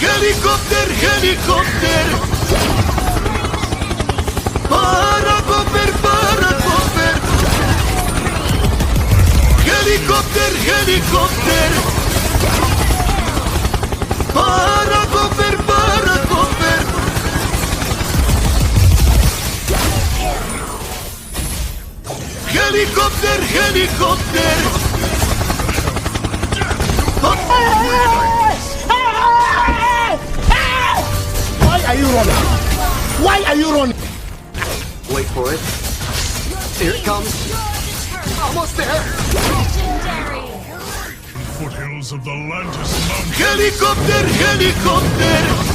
Helikopter, helikopter! Parakoper, parakoper! Helikopter, helikopter! Parakoper, parakoper! Helikopter, helikopter! Why are you running? Why are you running? Wait for it. Here it comes. Almost there. Legendary! Foothills of the Lantis Mountains. Helikopter, helikopter!